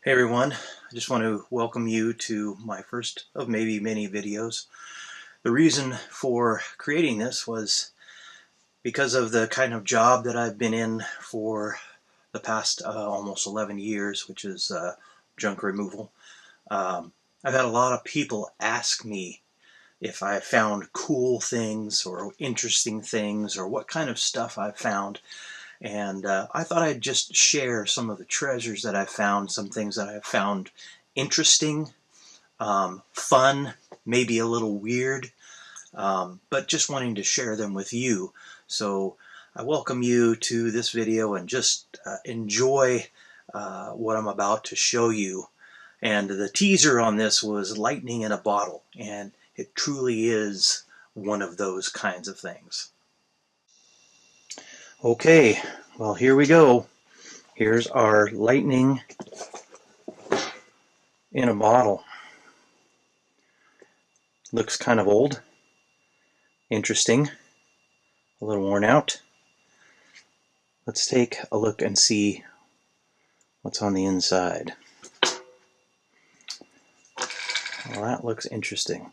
Hey everyone, I just want to welcome you to my first of maybe many videos. The reason for creating this was because of the kind of job that I've been in for the past almost 11 years, which is junk removal. I've had a lot of people ask me if I found cool things or interesting things or what kind of stuff I've found. And I thought I'd just share some of the treasures that I found, some things that I found interesting, fun, maybe a little weird, but just wanting to share them with you. So I welcome you to this video and just enjoy what I'm about to show you. And the teaser on this was lightning in a bottle, and it truly is one of those kinds of things. Okay, well, here we go. Here's our lightning in a bottle. Looks kind of old, interesting, a little worn out. Let's take a look and see what's on the inside. Well, that looks interesting.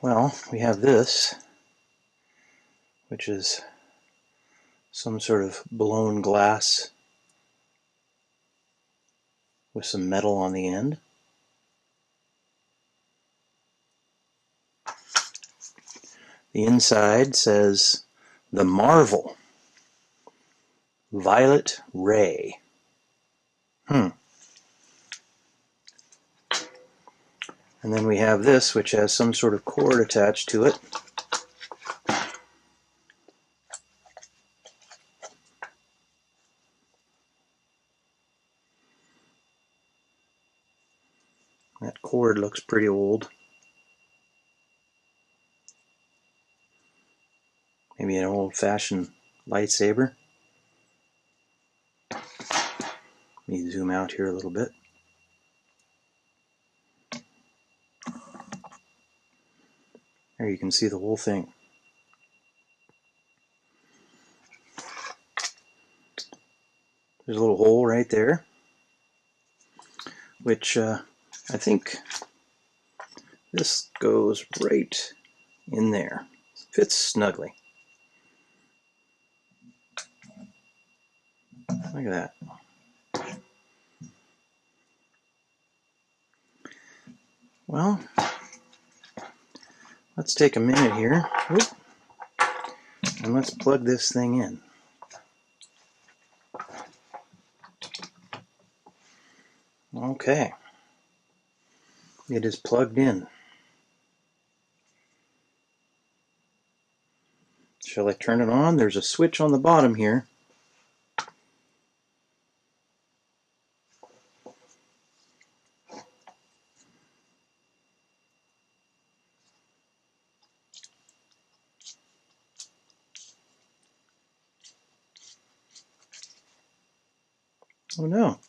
Well, we have this, which is some sort of blown glass with some metal on the end. The inside says The Marvel, Violet Ray. And then we have this, which has some sort of cord attached to it. That cord looks pretty old. Maybe an old-fashioned lightsaber. Let me zoom out here a little bit. There you can see the whole thing. There's a little hole right there, which I think this goes right in there. Fits snugly. Look at that. Well, let's take a minute here and let's plug this thing in. Okay, it is plugged in. Shall I turn it on? There's a switch on the bottom here. Oh no.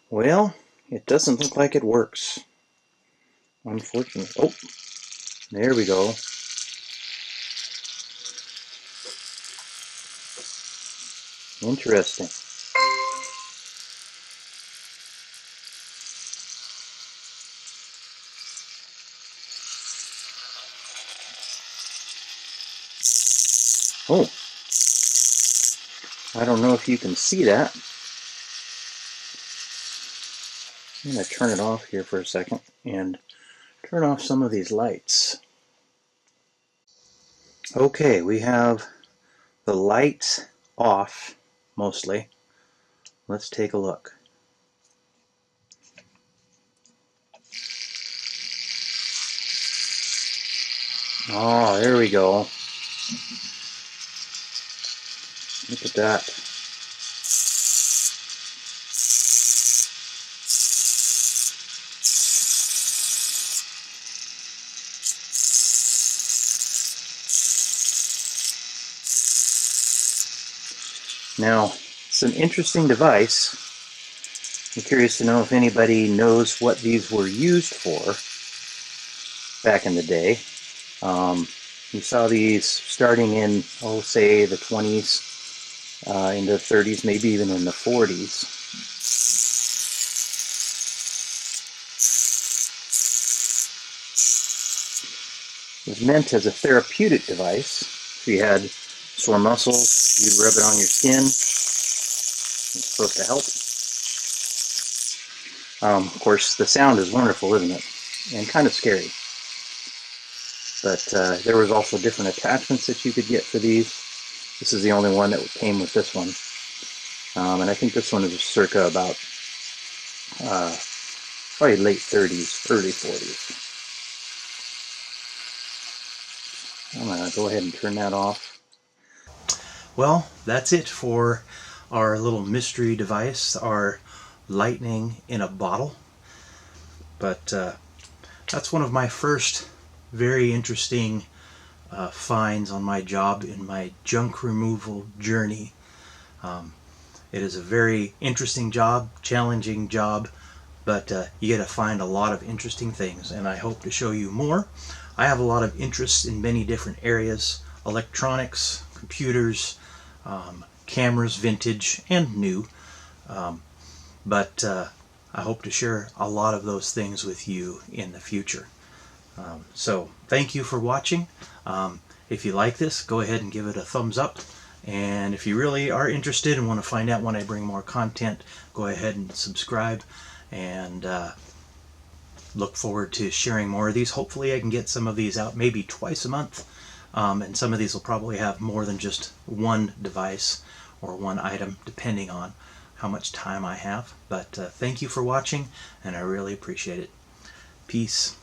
Well, it doesn't look like it works, unfortunately. Oh, there we go. Interesting. Oh, I don't know if you can see that. I'm going to turn it off here for a second and turn off some of these lights. Okay, we have the lights off mostly. Let's take a look. Oh, there we go. Look at that. Now, it's an interesting device. I'm curious to know if anybody knows what these were used for. back in the day. You saw these starting in, oh, say the 20s, into the 30s, maybe even in the 40s. It was meant as a therapeutic device. If you had sore muscles, you'd rub it on your skin. It's supposed to help. Of course, the sound is wonderful, isn't it? And kind of scary. But there was also different attachments that you could get for these. This is the only one that came with this one. And I think this one is circa about probably late 30s, early 40s. I'm going to go ahead and turn that off. Well, that's it for our little mystery device, our lightning in a bottle. But that's one of my first very interesting finds on my job in my junk removal journey. It is a very interesting job, challenging job, but you get to find a lot of interesting things, and I hope to show you more. I have a lot of interest in many different areas: electronics, computers, cameras, vintage and new, but I hope to share a lot of those things with you in the future. So thank you for watching. If you like this, go ahead and give it a thumbs up. And if you really are interested and want to find out when I bring more content, go ahead and subscribe, and look forward to sharing more of these. Hopefully I can get some of these out maybe twice a month, and some of these will probably have more than just one device or one item, depending on how much time I have. But thank you for watching, and I really appreciate it. Peace.